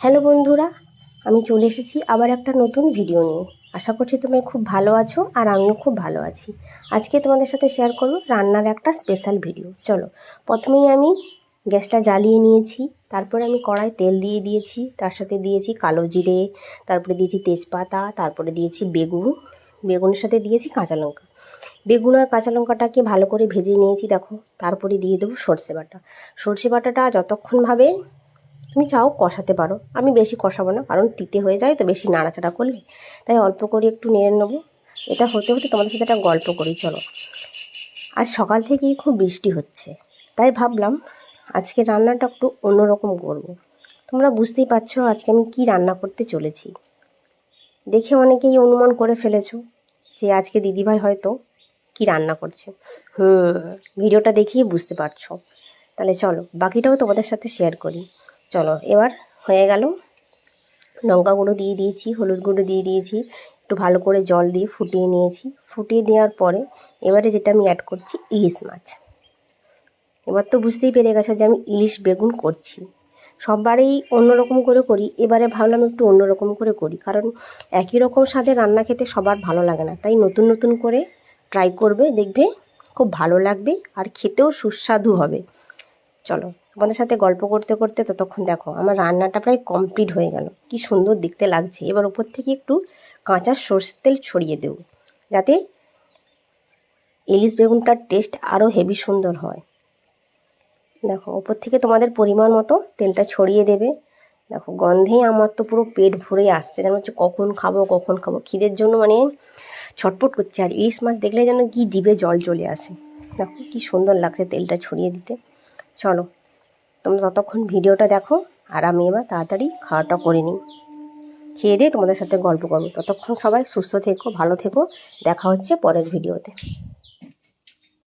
Hello বন্ধুরা, আমি চলে এসেছি আবার একটা নতুন ভিডিও নিয়ে। আশা করছি তুমি খুব ভালো আছো আর আমিও খুব ভালো আছি। আজকে তোমাদের সাথে শেয়ার করব রান্নার একটা স্পেশাল ভিডিও। চলো, প্রথমেই আমি গ্যাসটা জ্বালিয়ে নিয়েছি, তারপরে আমি কড়াই তেল দিয়ে দিয়েছি, তার সাথে দিয়েছি কালো জিরে, তারপরে দিয়েছি তেজপাতা, তারপরে দিয়েছি বেগুনের সাথে দিয়েছি কাঁচা লঙ্কা। বেগুন আর কাঁচা লঙ্কাটাকে ভালো করে ভেজে নিয়েছি দেখো। তারপরে দিয়ে দেবো সর্ষে বাটা। সর্ষে বাটাটা যতক্ষণভাবে তুমি চাও কষাতে পারো, আমি বেশি কষাবো না, কারণ তিতে হয়ে যায় তো বেশি নাড়াচাড়া করলে, তাই অল্প করে একটু নেড়ে নেবো। এটা হতে হতে তোমাদের সাথে একটা গল্প করি চলো। আজ সকাল থেকেই খুব বৃষ্টি হচ্ছে, তাই ভাবলাম আজকে রান্নাটা একটু অন্যরকম করবো। তোমরা বুঝতেই পারছো আজকে আমি কি রান্না করতে চলেছি। দেখে অনেকেই অনুমান করে ফেলেছো যে আজকে দিদিভাই হয়তো কি রান্না করছে। ভিডিওটা দেখেই বুঝতে পারছো। তাহলে চলো বাকিটাও তোমাদের সাথে শেয়ার করি। চলো, এবার হয়ে গেল। লঙ্কা গুঁড়ো দিয়ে দিয়েছি, হলুদ গুঁড়ো দিয়ে দিয়েছি, একটু ভালো করে জল দিয়ে ফুটিয়ে নিয়েছি। ফুটিয়ে দেওয়ার পরে এবারে যেটা আমি অ্যাড করছি ইলিশ মাছ। এবার তো বুঝতেই পেরে গেছো যে আমি ইলিশ বেগুন করছি। সববারেই অন্যরকম করে করি, এবারে ভাবলাম একটু অন্যরকম করে করি, কারণ একই রকম স্বাদে রান্না খেতে সবার ভালো লাগে না, তাই নতুন নতুন করে ট্রাই করবে, দেখবে খুব ভালো লাগবে আর খেতেও সুস্বাদু হবে। চলো, তোমাদের সাথে গল্প করতে করতে ততক্ষণ দেখো আমার রান্নাটা প্রায় কমপ্লিট হয়ে গেল। কি সুন্দর দেখতে লাগছে। এবার ওপর থেকে একটু কাঁচা সর্ষের তেল ছড়িয়ে দেব, যাতে ইলিশ বেগুনটার টেস্ট আরও হেভি সুন্দর হয়। দেখো ওপর থেকে তোমাদের পরিমাণ মতো তেলটা ছড়িয়ে দেবে। দেখো গন্ধেই আমার তো পুরো পেট ভরে আসছে, যেন হচ্ছে কখন খাবো কখন খাবো, খিদের জন্য মানে ছটফট করছে। আর ইলিশ মাছ দেখলে যেন কি জিভে জল চলে আসে। দেখো কি সুন্দর লাগছে তেলটা ছড়িয়ে দিতে। চলো, তোমরা ততক্ষণ ভিডিওটা দেখো আর আমি এবার তাড়াতাড়ি খাওয়াটা করে নিই। খেয়ে দিয়ে তোমাদের সাথে গল্প করবো। ততক্ষণ সবাই সুস্থ থেকো, ভালো থেকো। দেখা হচ্ছে পরের ভিডিওতে।